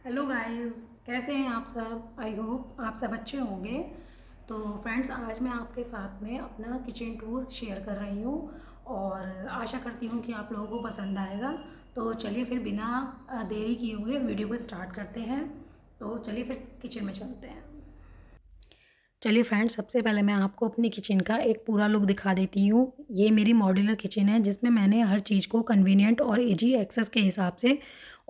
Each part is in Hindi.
हेलो गाइस, कैसे हैं आप सब। आई होप आप सब अच्छे होंगे। तो फ्रेंड्स, आज मैं आपके साथ में अपना किचन टूर शेयर कर रही हूँ और आशा करती हूँ कि आप लोगों को पसंद आएगा। तो चलिए फिर बिना देरी किए हुए वीडियो को स्टार्ट करते हैं। तो चलिए फिर किचन में चलते हैं। चलिए फ्रेंड्स, सबसे पहले मैं आपको अपनी किचन का एक पूरा लुक दिखा देती हूँ। ये मेरी मॉड्यूलर किचन है जिसमें मैंने हर चीज़ को कन्वीनियंट और इजी एक्सेस के हिसाब से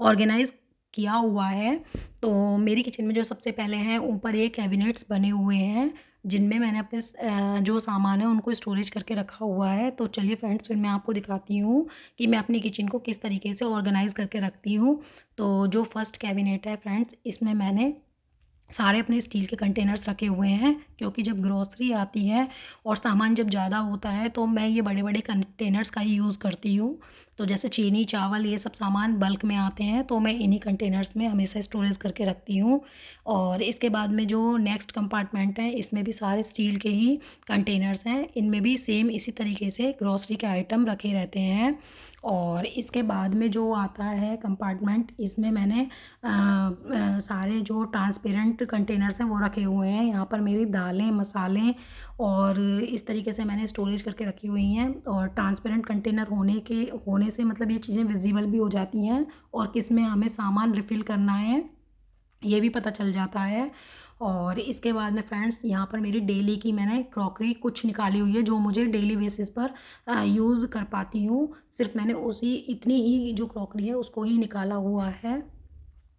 ऑर्गेनाइज़ किया हुआ है। तो मेरी किचन में जो सबसे पहले हैं, ऊपर ये कैबिनेट्स बने हुए हैं जिनमें मैंने अपने जो सामान है उनको स्टोरेज करके रखा हुआ है। तो चलिए फ्रेंड्स, फिर मैं आपको दिखाती हूँ कि मैं अपनी किचन को किस तरीके से ऑर्गेनाइज़ करके रखती हूँ। तो जो फर्स्ट कैबिनेट है फ्रेंड्स, इसमें मैंने सारे अपने स्टील के कंटेनर्स रखे हुए हैं, क्योंकि जब ग्रोसरी आती है और सामान जब ज़्यादा होता है तो मैं ये बड़े बड़े कंटेनर्स का ही यूज़ करती हूँ। तो जैसे चीनी, चावल, ये सब सामान बल्क में आते हैं तो मैं इन्हीं कंटेनर्स में हमेशा स्टोरेज करके रखती हूँ। और इसके बाद में जो नेक्स्ट कंपार्टमेंट है, इसमें भी सारे स्टील के ही कंटेनर्स हैं। इनमें भी सेम इसी तरीके से ग्रोसरी के आइटम रखे रहते हैं। और इसके बाद में जो आता है कंपार्टमेंट, इसमें मैंने सारे जो ट्रांसपेरेंट कंटेनर्स हैं वो रखे हुए हैं। यहाँ पर मेरी दालें, मसाले और इस तरीके से मैंने स्टोरेज करके रखी हुई हैं। और ट्रांसपेरेंट कंटेनर होने से मतलब ये चीज़ें विजिबल भी हो जाती हैं और किस में हमें सामान रिफ़िल करना है ये भी पता चल जाता है। और इसके बाद में फ्रेंड्स, यहाँ पर मेरी डेली की मैंने क्रॉकरी कुछ निकाली हुई है जो मुझे डेली बेसिस पर यूज़ कर पाती हूँ। सिर्फ मैंने उसी इतनी ही जो क्रॉकरी है उसको ही निकाला हुआ है।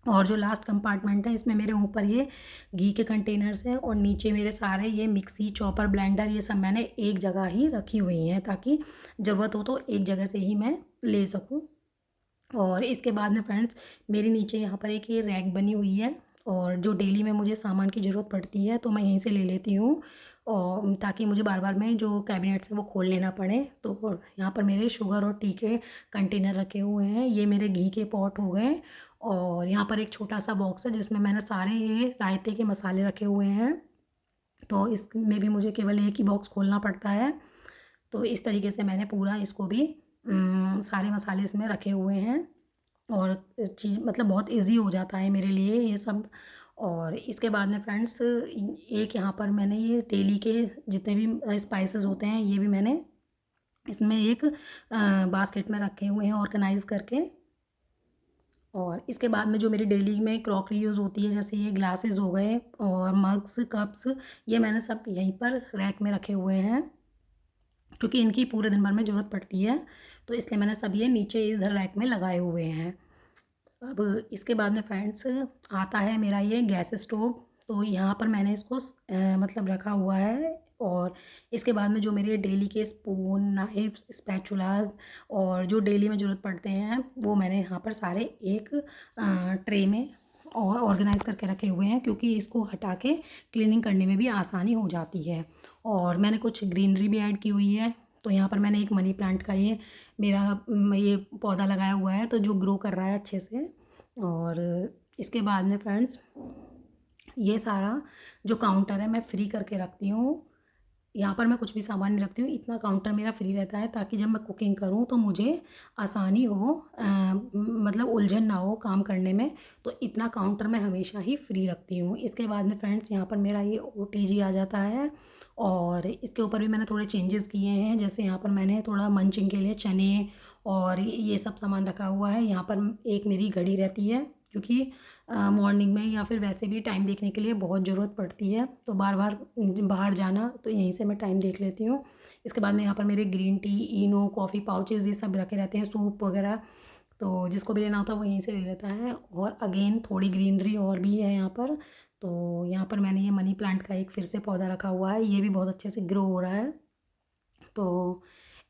और जो लास्ट कंपार्टमेंट है, इसमें मेरे ऊपर ये घी के कंटेनर्स हैं और नीचे मेरे सारे ये मिक्सी, चॉपर, ब्लेंडर, ये सब मैंने एक जगह ही रखी हुई हैं ताकि ज़रूरत हो तो एक जगह से ही मैं ले सकूँ। और इसके बाद में फ्रेंड्स, मेरे नीचे यहाँ पर एक ये रैक बनी हुई है और जो डेली में मुझे सामान की ज़रूरत पड़ती है तो मैं यहीं से ले लेती हूँ, और ताकि मुझे बार बार में जो कैबिनेट्स हैं वो खोल लेना पड़े। तो यहाँ पर मेरे शुगर और टी के कंटेनर रखे हुए हैं। ये मेरे घी के पॉट हो गए। और यहाँ पर एक छोटा सा बॉक्स है जिसमें मैंने सारे ये रायते के मसाले रखे हुए हैं। तो इसमें भी मुझे केवल एक ही बॉक्स खोलना पड़ता है। तो इस तरीके से मैंने पूरा इसको भी सारे मसाले इसमें रखे हुए हैं और चीज़ मतलब बहुत इजी हो जाता है मेरे लिए ये सब। और इसके बाद में फ्रेंड्स, एक यहाँ पर मैंने ये डेली के जितने भी स्पाइसेस होते हैं ये भी मैंने इसमें एक बास्केट में रखे हुए हैं ऑर्गेनाइज़ करके। और इसके बाद में जो मेरी डेली में क्रॉकरी यूज़ होती है, जैसे ये ग्लासेस हो गए और मग्स, कप्स, ये मैंने सब यहीं पर रैक में रखे हुए हैं क्योंकि इनकी पूरे दिन भर में ज़रूरत पड़ती है। तो इसलिए मैंने सब ये नीचे इधर रैक में लगाए हुए हैं। अब इसके बाद में फ्रेंड्स आता है मेरा ये गैस स्टोव। तो यहाँ पर मैंने इसको मतलब रखा हुआ है। और इसके बाद में जो मेरे डेली के स्पून, नाइफ, स्पैचुलास और जो डेली में ज़रूरत पड़ते हैं वो मैंने यहाँ पर सारे एक ट्रे में और ऑर्गेनाइज़ करके रखे हुए हैं, क्योंकि इसको हटा के क्लीनिंग करने में भी आसानी हो जाती है। और मैंने कुछ ग्रीनरी भी ऐड की हुई है। तो यहाँ पर मैंने एक मनी प्लांट का ये मेरा ये पौधा लगाया हुआ है तो जो ग्रो कर रहा है अच्छे से। और इसके बाद में फ्रेंड्स, ये सारा जो काउंटर है मैं फ्री करके रखती हूँ। यहाँ पर मैं कुछ भी सामान नहीं रखती हूँ, इतना काउंटर मेरा फ्री रहता है ताकि जब मैं कुकिंग करूँ तो मुझे आसानी हो, मतलब उलझन ना हो काम करने में। तो इतना काउंटर मैं हमेशा ही फ्री रखती हूँ। इसके बाद में फ्रेंड्स, यहाँ पर मेरा ये ओटीजी आ जाता है और इसके ऊपर भी मैंने थोड़े चेंजेस किए हैं। जैसे यहाँ पर मैंने थोड़ा मंचिंग के लिए चने और ये सब सामान रखा हुआ है। यहाँ पर एक मेरी घड़ी रहती है क्योंकि मॉर्निंग में या फिर वैसे भी टाइम देखने के लिए बहुत ज़रूरत पड़ती है, तो बार बार बाहर जाना तो यहीं से मैं टाइम देख लेती हूँ। इसके बाद में यहाँ पर मेरे ग्रीन टी, इनो, कॉफ़ी पाउचेज़ ये सब रखे रहते हैं, सूप वगैरह। तो जिसको भी लेना होता है वो यहीं से ले लेता है। और अगेन थोड़ी ग्रीनरी और भी है यहाँ पर। तो यहाँ पर मैंने ये मनी प्लांट का एक फिर से पौधा रखा हुआ है, ये भी बहुत अच्छे से ग्रो हो रहा है। तो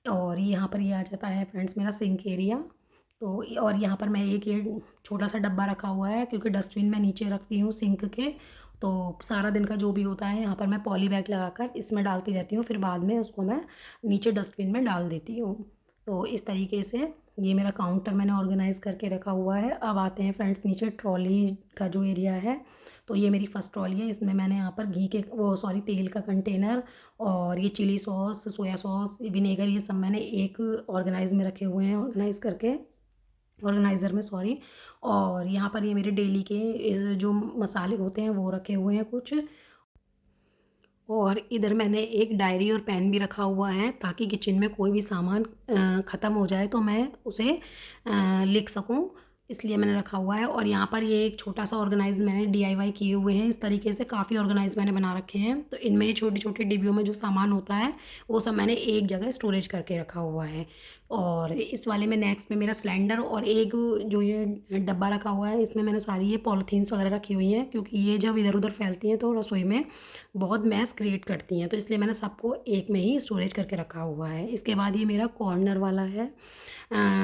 और यहाँ पर ये आ जाता है फ्रेंड्स मेरा सिंक एरिया। तो और यहाँ पर मैं एक ये छोटा सा डब्बा रखा हुआ है क्योंकि डस्टबिन मैं नीचे रखती हूँ सिंक के। तो सारा दिन का जो भी होता है यहाँ पर मैं पॉली बैग लगाकर इसमें डालती रहती हूँ, फिर बाद में उसको मैं नीचे डस्टबिन में डाल देती हूँ। तो इस तरीके से ये मेरा काउंटर मैंने ऑर्गेनाइज़ करके रखा हुआ है। अब आते हैं फ्रेंड्स नीचे ट्रॉली का जो एरिया है। तो ये मेरी फ़र्स्ट ट्रॉली है, इसमें मैंने यहाँ पर घी के वो सॉरी तेल का कंटेनर और ये chilli sauce, soya sauce, vinegar, ये सब मैंने एक ऑर्गेनाइज़ में रखे हुए हैं ऑर्गेनाइज़ करके। ऑर्गेनाइज़र में, सॉरी। और यहाँ पर ये मेरे डेली के जो मसाले होते हैं वो रखे हुए हैं कुछ। और इधर मैंने एक डायरी और पेन भी रखा हुआ है ताकि किचन में कोई भी सामान ख़त्म हो जाए तो मैं उसे लिख सकूं, इसलिए मैंने रखा हुआ है। और यहाँ पर ये एक छोटा सा ऑर्गेनाइज मैंने डीआईवाई किए हुए हैं। इस तरीके से काफ़ी ऑर्गेनाइज मैंने बना रखे हैं। तो इनमें ये छोटी छोटी डिब्बियों में जो सामान होता है वो सब मैंने एक जगह स्टोरेज करके रखा हुआ है। और इस वाले में नेक्स्ट में मेरा सिलेंडर और एक जो ये डब्बा रखा हुआ है, इसमें मैंने सारी ये पॉलीथीन्स वगैरह रखी हुई हैं क्योंकि ये जब इधर उधर फैलती हैं तो रसोई में बहुत मैस क्रिएट करती हैं, तो इसलिए मैंने सबको एक में ही स्टोरेज करके रखा हुआ है। इसके बाद ये मेरा कॉर्नर वाला है।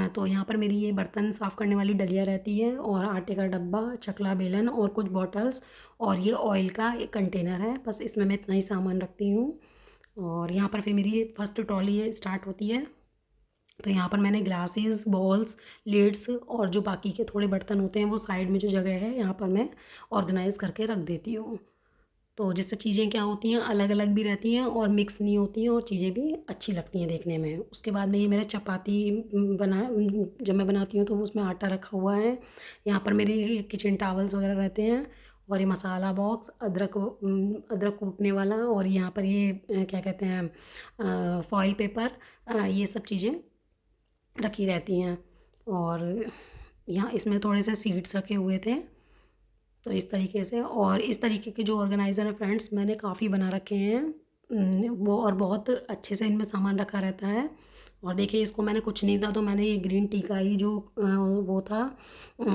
तो यहाँ पर मेरी ये बर्तन साफ़ करने वाली डलिया रहती है और आटे का डब्बा, चकला बेलन और कुछ बॉटल्स और ये ऑयल का एक कंटेनर है। बस इसमें मैं इतना ही सामान रखती हूँ। और यहाँ पर फिर मेरी फर्स्ट ट्रॉली स्टार्ट होती है। तो यहाँ पर मैंने ग्लासेस, बॉल्स, लिड्स और जो बाकी के थोड़े बर्तन होते हैं वो साइड में जो जगह है यहाँ पर मैं ऑर्गेनाइज़ करके रख देती हूँ। तो जिससे चीज़ें क्या होती हैं, अलग अलग भी रहती हैं और मिक्स नहीं होती हैं और चीज़ें भी अच्छी लगती हैं देखने में। उसके बाद में ये मेरा चपाती जब मैं बनाती हूँ तो वो उसमें आटा रखा हुआ है। यहाँ पर मेरी किचन टावल्स वगैरह रहते हैं और ये मसाला बॉक्स, अदरक कूटने वाला और यहाँ पर ये क्या कहते हैं फॉइल पेपर, ये सब चीज़ें रखी रहती हैं। और यहाँ इसमें थोड़े से सीड्स रखे हुए थे। तो इस तरीके से, और इस तरीके के जो ऑर्गेनाइज़र है फ्रेंड्स मैंने काफ़ी बना रखे हैं। वो और बहुत अच्छे से इनमें सामान रखा रहता है। और देखिए इसको मैंने कुछ नहीं था तो मैंने ये ग्रीन टी का ही जो वो था,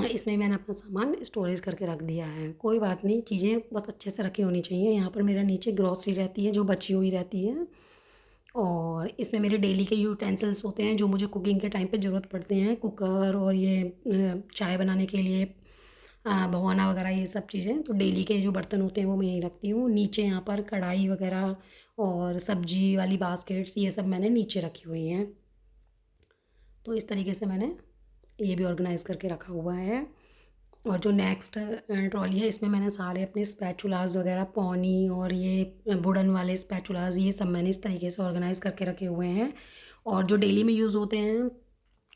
इसमें मैंने अपना सामान स्टोरेज करके रख दिया है। कोई बात नहीं, चीज़ें बस अच्छे से रखी होनी चाहिए। यहाँ पर मेरा नीचे ग्रॉसरी रहती है जो बची हुई रहती है। और इसमें मेरे डेली के यूटेंसिल्स होते हैं जो मुझे कुकिंग के टाइम पे ज़रूरत पड़ते हैं, कुकर और ये चाय बनाने के लिए भगोना वगैरह, ये सब चीज़ें। तो डेली के जो बर्तन होते हैं वो मैं यहीं रखती हूँ। नीचे यहाँ पर कढ़ाई वगैरह और सब्जी वाली बास्केट्स, ये सब मैंने नीचे रखी हुई हैं। तो इस तरीके से मैंने ये भी ऑर्गेनाइज़ करके रखा हुआ है। और जो नेक्स्ट ट्रॉली है इसमें मैंने सारे अपने स्पैचुलास वगैरह, पौनी और ये वुडन वाले स्पैचुलास, ये सब मैंने इस तरीके से ऑर्गेनाइज़ करके रखे हुए हैं। और जो डेली में यूज़ होते हैं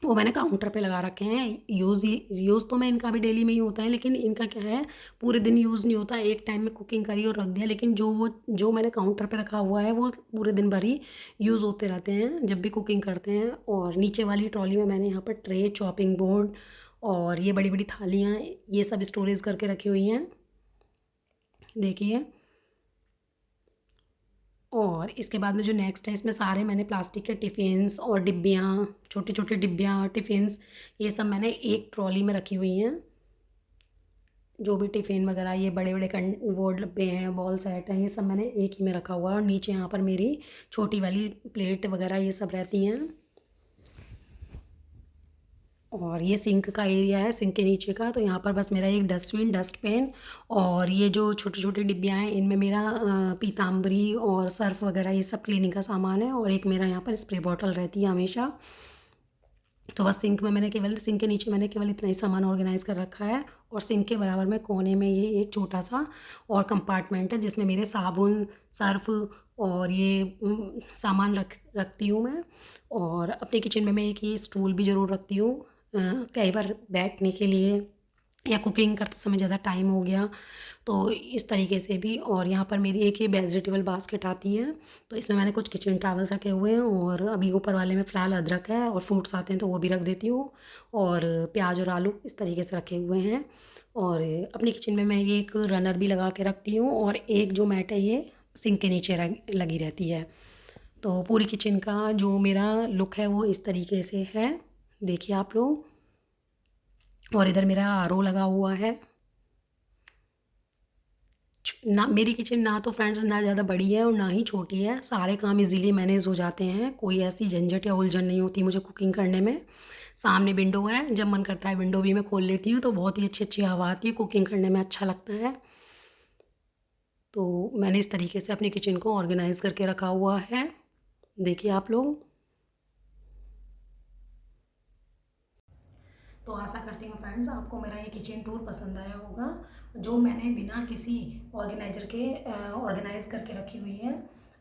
वो मैंने काउंटर पे लगा रखे हैं। यूज़ तो मैं इनका भी डेली में ही होता है, लेकिन इनका क्या है, पूरे दिन यूज़ नहीं होता, एक टाइम में कुकिंग करी और रख दिया। लेकिन जो मैंने काउंटर पे रखा हुआ है वो पूरे दिन भर ही यूज़ होते रहते हैं जब भी कुकिंग करते हैं। और नीचे वाली ट्रॉली में मैंने यहाँ पर ट्रे, चॉपिंग बोर्ड और ये बड़ी बड़ी थालियाँ, ये सब स्टोरेज करके रखी हुई हैं, देखिए। और इसके बाद में जो नेक्स्ट है इसमें सारे मैंने प्लास्टिक के टिफ़िन्स और डिब्बियाँ, छोटी छोटी डिब्बियाँ, टिफ़िन्स, ये सब मैंने एक ट्रॉली में रखी हुई हैं। जो भी टिफ़िन वगैरह, ये बड़े बड़े वो डब्बे हैं, बॉल सेट हैं, ये सब मैंने एक ही में रखा हुआ है। और नीचे यहाँ पर मेरी छोटी वाली प्लेट वगैरह ये सब रहती हैं। और ये सिंक का एरिया है, सिंक के नीचे का। तो यहाँ पर बस मेरा एक डस्टबिन, डस्टपेन और ये जो छोटी छोटी डिब्बियाँ हैं इनमें मेरा पीताम्बरी और सर्फ वगैरह ये सब क्लीनिंग का सामान है। और एक मेरा यहाँ पर स्प्रे बॉटल रहती है हमेशा। तो बस सिंक के नीचे मैंने केवल इतना ही सामान ऑर्गेनाइज़ कर रखा है। और सिंक के बराबर में कोने में ये एक छोटा सा और कंपार्टमेंट है जिसमें मेरे साबुन, सर्फ और ये सामान रखती हूँ मैं। और अपने किचन में मैं एक ये स्टूल भी ज़रूर रखती हूँ, कई बार बैठने के लिए, या कुकिंग करते समय ज़्यादा टाइम हो गया तो इस तरीके से भी। और यहाँ पर मेरी एक ये वेजिटेबल बास्केट आती है, तो इसमें मैंने कुछ किचन टावल्स रखे हुए हैं। और अभी ऊपर वाले में फ़िलहाल अदरक है और फ्रूट्स आते हैं तो वो भी रख देती हूँ। और प्याज और आलू इस तरीके से रखे हुए हैं। और अपनी किचन में मैं ये एक रनर भी लगा के रखती हूँ और एक जो मैट है ये सिंक के नीचे लगी रहती है। तो पूरी किचन का जो मेरा लुक है वो इस तरीके से है, देखिए आप लोग। और इधर मेरा आरओ लगा हुआ है। ना मेरी किचन ना तो फ्रेंड्स ना ज़्यादा बड़ी है और ना ही छोटी है, सारे काम इजीली मैनेज हो जाते हैं। कोई ऐसी झंझट या उलझन नहीं होती मुझे कुकिंग करने में। सामने विंडो है, जब मन करता है विंडो भी मैं खोल लेती हूँ तो बहुत ही अच्छी अच्छी हवा आती है, कुकिंग करने में अच्छा लगता है। तो मैंने इस तरीके से अपनी किचन को ऑर्गेनाइज़ करके रखा हुआ है, देखिए आप लोग। तो आशा करती हूँ फ्रेंड्स आपको मेरा ये किचन टूर पसंद आया होगा, जो मैंने बिना किसी ऑर्गेनाइज़र के ऑर्गेनाइज़ करके रखी हुई है।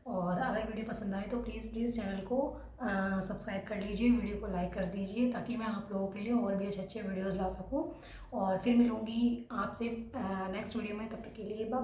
और अगर वीडियो पसंद आए तो प्लीज़ चैनल को सब्सक्राइब कर लीजिए, वीडियो को लाइक कर दीजिए, ताकि मैं आप लोगों के लिए और भी अच्छे अच्छे वीडियोज़ ला सकूँ। और फिर मिलूँगी आपसे नेक्स्ट वीडियो में, तब तक के लिए बाय।